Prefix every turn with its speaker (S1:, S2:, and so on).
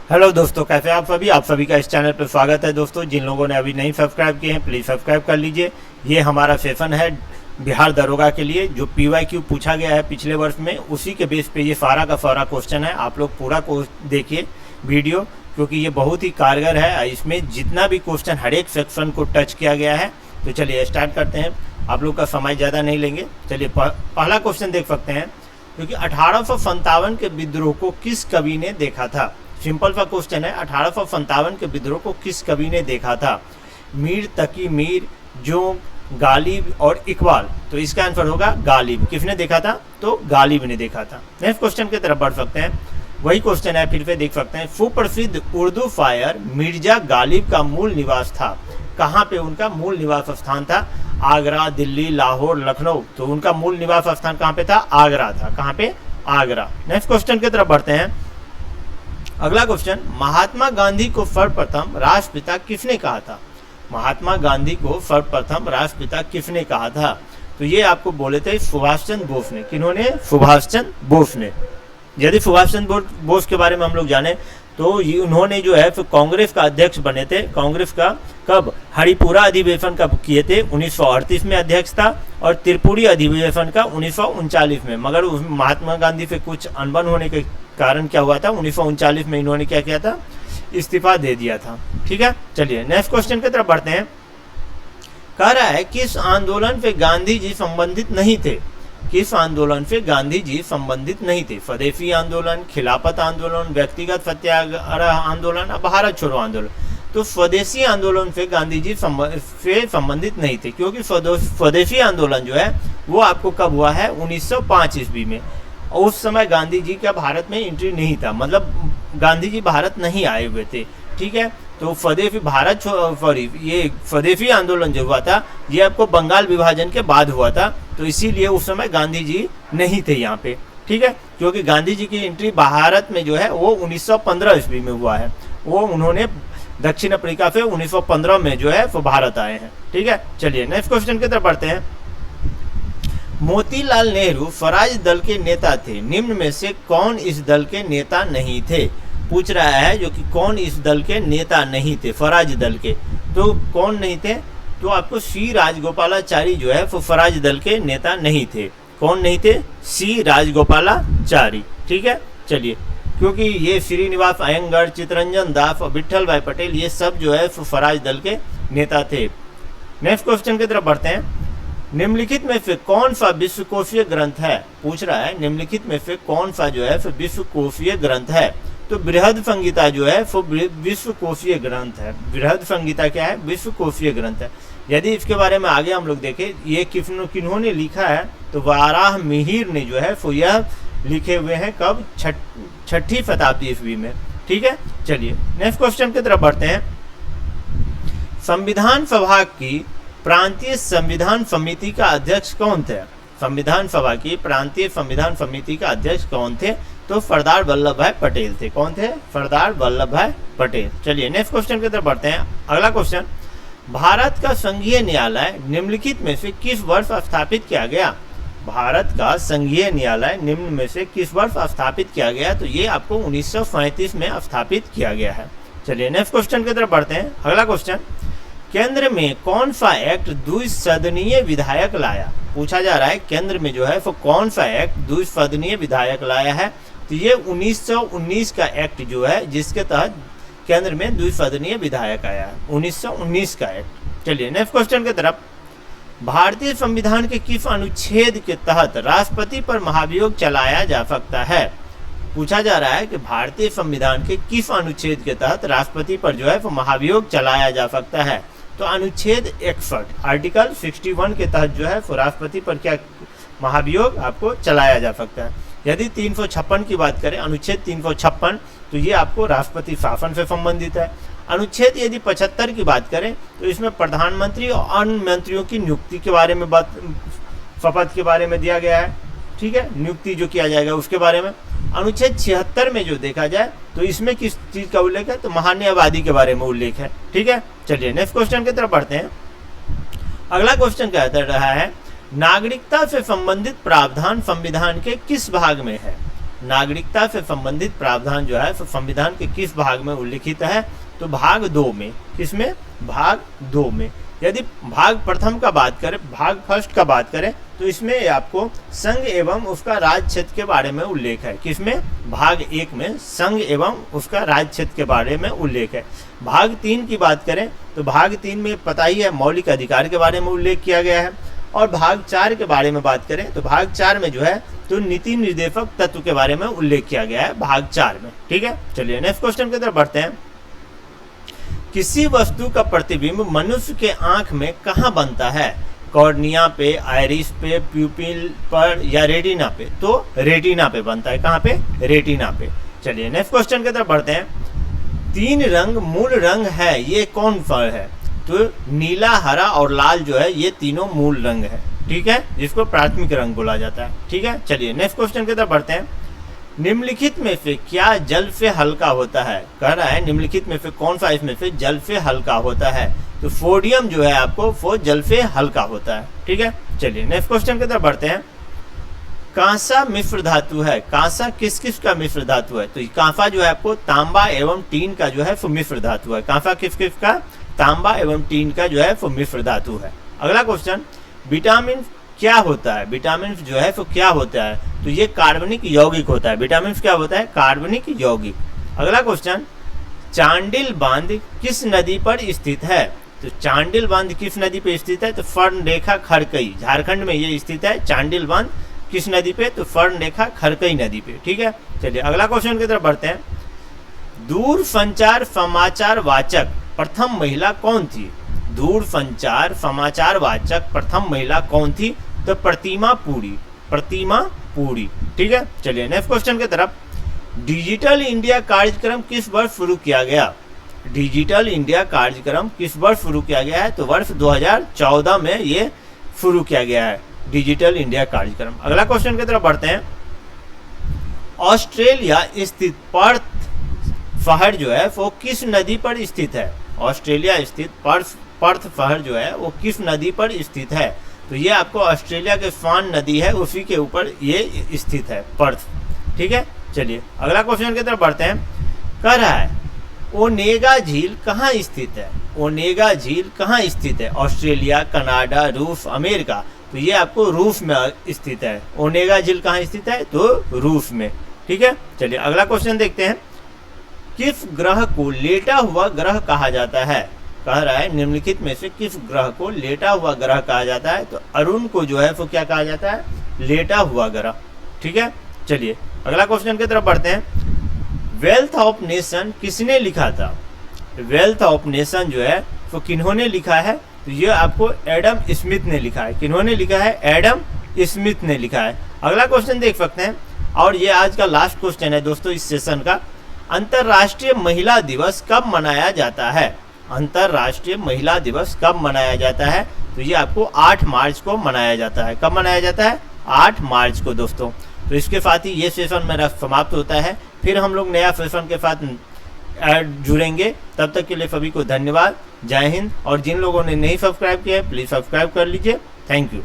S1: Hello दोस्तों, कैसे आप सभी का इस चैनल पर स्वागत है। दोस्तों, जिन लोगों ने अभी नहीं सब्सक्राइब किए हैं प्लीज़ सब्सक्राइब कर लीजिए। ये हमारा सेशन है बिहार दरोगा के लिए, जो PYQ पूछा गया है पिछले वर्ष में, उसी के बेस पे ये सारा का सारा क्वेश्चन है। आप लोग पूरा देखिए वीडियो, क्योंकि ये बहुत ही कारगर है। इसमें जितना भी क्वेश्चन हर एक सेक्शन को टच किया गया है। तो चलिए स्टार्ट करते हैं, आप लोग का समय ज़्यादा नहीं लेंगे। चलिए पहला क्वेश्चन देख सकते हैं, क्योंकि 1857 के विद्रोह को किस कवि ने देखा था। सिंपल सा क्वेश्चन है, 1857 के विद्रोह को किस कवि ने देखा था। मीर तकी मीर, जोंक, गालिब और इकबाल। तो इसका आंसर होगा गालिब। किसने देखा था? तो गालिब ने देखा था। नेक्स्ट क्वेश्चन की तरफ बढ़ सकते हैं, वही क्वेश्चन है, फिर से देख सकते हैं। सुप्रसिद्ध उर्दू शायर मिर्जा गालिब का मूल निवास था। कहाँ पे उनका मूल निवास स्थान था? आगरा, दिल्ली, लाहौर, लखनऊ। तो उनका मूल निवास स्थान कहाँ पे था? आगरा था। कहाँ पे? आगरा। नेक्स्ट क्वेश्चन की तरफ बढ़ते हैं। अगला क्वेश्चन, महात्मा गांधी को सर्वप्रथम राष्ट्रपिता किसने कहा था? महात्मा गांधी को सर्वप्रथम राष्ट्रपिता किसने कहा था? तो ये आपको बोले थे सुभाष चंद्र बोस ने। किन्होंने? सुभाष चंद्र बोस ने। यदि सुभाष चंद्र बोस के बारे में हम लोग जाने तो ये उन्होंने जो है फिर कांग्रेस का अध्यक्ष बने थे। कांग्रेस का कब? हरिपुरा अधिवेशन कब किए थे? 1938 में अध्यक्ष था, और त्रिपुरी अधिवेशन का 1939 में। मगर महात्मा गांधी से कुछ अनबन होने के कारण क्या हुआ था? 1939 में इन्होंने क्या किया था? इस्तीफा दे दिया था। ठीक है, चलिए नेक्स्ट क्वेश्चन की तरफ बढ़ते हैं। कह रहा है किस आंदोलन से गांधी जी संबंधित नहीं थे? किस आंदोलन से गांधी जी संबंधित नहीं थे? स्वदेशी आंदोलन, खिलाफत आंदोलन, व्यक्तिगत सत्याग्रह आंदोलन, भारत छोड़ो आंदोलन। तो स्वदेशी आंदोलन से गांधी जी से संबंधित नहीं थे, क्योंकि स्वदेशी आंदोलन जो है वो आपको कब हुआ है? 1905 ईस्वी में। और उस समय गांधी जी का भारत में एंट्री नहीं था, मतलब गांधी जी भारत नहीं आए हुए थे। ठीक है, तो ये स्वदेशी आंदोलन जो हुआ था ये आपको बंगाल विभाजन के बाद हुआ था। तो इसीलिए उस समय गांधी जी नहीं थे यहाँ पे। ठीक है, क्योंकि गांधी जी की एंट्री भारत में जो है वो 1915 ईस्वी में हुआ है। वो उन्होंने दक्षिण अफ्रीका से 1915 में जो है वो भारत आए हैं। ठीक है, चलिए नेक्स्ट क्वेश्चन की तरफ बढ़ते हैं। मोतीलाल नेहरू स्वराज दल के नेता थे, निम्न में से कौन इस दल के नेता नहीं थे? पूछ रहा है जो कि कौन इस दल के नेता नहीं थे, स्वराज दल के। तो कौन नहीं थे? तो आपको सी राजगोपालाचारी जो है वो स्वराज दल के नेता नहीं थे। कौन नहीं थे? सी राजगोपालाचारी। ठीक है, चलिए, क्योंकि ये श्रीनिवास अयंगर, चित्तरंजन दास और विट्ठल भाई पटेल ये सब जो है स्वराज दल के नेता थे। नेक्स्ट क्वेश्चन की तरफ बढ़ते हैं। निम्नलिखित में से कौन सा विश्वकोशीय ग्रंथ है? पूछ रहा है निम्नलिखित में से कौन सा जो है विश्वकोशीय ग्रंथ है? तो बृहद संहिता जो है वो विश्वकोशीय ग्रंथ है। बृहद संहिता क्या है? विश्वकोशीय ग्रंथ है। यदि इसके बारे में आगे हम लोग देखें, ये किन्होंने लिखा है, तो वाराह मिहिर ने जो है वो यह लिखे हुए हैं कब? 6ठी शताब्दी ईस्वी में। ठीक है, चलिए नेक्स्ट क्वेश्चन की तरफ बढ़ते हैं। संविधान सभा की प्रांतीय संविधान समिति का अध्यक्ष कौन थे? संविधान सभा की प्रांतीय संविधान समिति का अध्यक्ष कौन थे? तो सरदार वल्लभ भाई पटेल थे। कौन थे? सरदार वल्लभ भाई पटेल। चलिए नेक्स्ट क्वेश्चन की तरफ बढ़ते हैं। अगला क्वेश्चन, भारत का संघीय न्यायालय निम्नलिखित में से किस वर्ष स्थापित किया गया? भारत का संघीय न्यायालय निम्न में से किस वर्ष स्थापित किया गया? तो ये आपको 1937 में स्थापित किया गया है। चलिए नेक्स्ट क्वेश्चन की तरफ बढ़ते हैं। अगला क्वेश्चन, केंद्र में कौन सा एक्ट द्विसदनीय विधायक लाया? पूछा जा रहा है केंद्र में जो है वो कौन सा एक्ट द्विसदनीय विधायक लाया है? तो ये 1919 का एक्ट जो है जिसके तहत केंद्र में द्विसदनीय विधायक आया है, 1919 का एक्ट। चलिए नेक्स्ट क्वेश्चन की तरफ। भारतीय संविधान के किस अनुच्छेद के तहत राष्ट्रपति पर महाभियोग चलाया जा सकता है? पूछा जा रहा है कि भारतीय संविधान के किस अनुच्छेद के तहत राष्ट्रपति पर जो है वो महाभियोग चलाया जा सकता है? तो अनुच्छेद 61, आर्टिकल 61 के तहत जो है वो राष्ट्रपति पर क्या महाभियोग आपको चलाया जा सकता है। यदि 356 की बात करें, अनुच्छेद 356, तो ये आपको राष्ट्रपति शासन से संबंधित है। अनुच्छेद यदि 75 की बात करें तो इसमें प्रधानमंत्री और अन्य मंत्रियों की नियुक्ति के बारे में शपथ के बारे में दिया गया है। ठीक है, नियुक्ति जो किया जाएगा उसके बारे में। अनुच्छेद 76 में जो देखा जाए तो इसमें किस चीज का उल्लेख है? तो महान्यायवादी के बारे में उल्लेख है। ठीक है, चलिए नेक्स्ट क्वेश्चन की तरफ बढ़ते हैं। अगला क्वेश्चन कहता रहा है, नागरिकता से संबंधित प्रावधान संविधान के किस भाग में है? नागरिकता से संबंधित प्रावधान जो है संविधान के किस भाग में उल्लिखित है? तो भाग 2 में। किसमें? भाग 2 में। यदि भाग प्रथम का बात करें, भाग फर्स्ट का बात करें, तो इसमें आपको संघ एवं उसका राज्य क्षेत्र के बारे में उल्लेख है। किसमें? भाग 1 में संघ एवं उसका राज्य क्षेत्र के बारे में उल्लेख है। भाग 3 की बात करें तो भाग 3 में पता ही है मौलिक अधिकार के बारे में उल्लेख किया गया है। और भाग 4 के बारे में बात करें तो भाग 4 में जो है तो नीति निर्देशक तत्व के बारे में उल्लेख किया गया है भाग 4 में। ठीक है, चलिए नेक्स्ट क्वेश्चन की तरफ बढ़ते हैं। किसी वस्तु का प्रतिबिंब मनुष्य के आंख में कहाँ बनता है? कॉर्निया पे, आइरिस पे, प्यूपिल पर या रेटिना पे? तो रेटिना पे बनता है। कहाँ पे? रेटिना पे। चलिए नेक्स्ट क्वेश्चन की तरफ बढ़ते हैं। 3 रंग मूल रंग है, ये कौन फल है? तो नीला, हरा और लाल जो है ये तीनों मूल रंग है। ठीक है, जिसको प्राथमिक रंग बोला जाता है। ठीक है, चलिए नेक्स्ट क्वेश्चन की तरफ बढ़ते हैं। निम्नलिखित में से क्या जल से हल्का होता है? कह रहा है निम्नलिखित में से कौन सा इसमें से जल से हल्का होता है? तो सोडियम जो है आपको वो जल से हल्का होता है। ठीक है, चलिए नेक्स्ट क्वेश्चन की तरफ बढ़ते हैं। कांसा मिश्र धातु है। कांसा किस किस का मिश्र धातु है? तो कांसा जो है आपको तांबा एवं टीन का जो है वो मिश्र धातु है। कांसा किस किस का? तांबा एवं टीन का जो है वो मिश्र धातु है। अगला क्वेश्चन, विटामिन क्या होता है? विटामिन जो है वो क्या होता है? तो ये कार्बनिक यौगिक होता है। विटामिन क्या होता है? कार्बनिक यौगिक। अगला क्वेश्चन, चांडिल बांध किस नदी पर स्थित है? तो चांडिल बांध किस नदी पे स्थित है? तो स्वर्णरेखा खरकई, झारखंड में ये स्थित है। चांडिल बांध किस नदी पे? तो स्वर्णरेखा खरकई नदी पे। ठीक है, चलिए अगला क्वेश्चन की तरफ बढ़ते हैं। दूर संचार समाचार वाचक प्रथम महिला कौन थी? दूर संचार समाचार वाचक प्रथम महिला कौन थी? तो प्रतिमा पुरी। प्रतिमा पुरी। ठीक है, चलिए नेक्स्ट क्वेश्चन की तरफ। डिजिटल इंडिया कार्यक्रम किस वर्ष शुरू किया गया? डिजिटल इंडिया कार्यक्रम किस वर्ष शुरू किया गया है? तो वर्ष 2014 में ये शुरू किया गया है डिजिटल इंडिया कार्यक्रम। अगला क्वेश्चन की तरफ बढ़ते हैं। ऑस्ट्रेलिया स्थित पर्थ शहर जो है वो किस नदी पर स्थित है? ऑस्ट्रेलिया स्थित पर्थ शहर जो है वो किस नदी पर स्थित है? तो ये आपको ऑस्ट्रेलिया के स्वान नदी है उसी के ऊपर ये स्थित है, पर्थ। ठीक है, चलिए अगला क्वेश्चन की तरफ बढ़ते हैं। कह रहा है ओनेगा झील कहाँ स्थित है? ओनेगा झील कहाँ स्थित है? ऑस्ट्रेलिया, कनाडा, रूस, अमेरिका? तो ये आपको रूस में स्थित है। ओनेगा झील कहाँ स्थित है? तो रूस में। ठीक है, चलिए अगला क्वेश्चन देखते हैं। किस ग्रह को लेटा हुआ ग्रह कहा जाता है? कह रहा है निम्नलिखित में से किस ग्रह को लेटा हुआ ग्रह कहा जाता है? तो अरुण को जो है वो क्या कहा जाता है? लेटा हुआ ग्रह। ठीक है, चलिए अगला क्वेश्चन की तरफ बढ़ते हैं। वेल्थ ऑफ नेशन किसने लिखा था? वेल्थ ऑफ नेशन जो है वो किन्होंने लिखा है? तो ये आपको एडम स्मिथ ने लिखा है। किन्होंने लिखा है? एडम स्मिथ ने लिखा है। अगला क्वेश्चन देख सकते हैं, और ये आज का लास्ट क्वेश्चन है दोस्तों इस सेशन का। अंतर्राष्ट्रीय महिला दिवस कब मनाया जाता है? अंतर्राष्ट्रीय महिला दिवस कब मनाया जाता है? तो ये आपको 8 मार्च को मनाया जाता है। कब मनाया जाता है? 8 मार्च को दोस्तों। तो इसके साथ ही ये सेशन मेरा समाप्त होता है। फिर हम लोग नया सेशन के साथ जुड़ेंगे। तब तक के लिए सभी को धन्यवाद। जय हिंद। और जिन लोगों ने नहीं सब्सक्राइब किया है प्लीज़ सब्सक्राइब कर लीजिए। Thank you.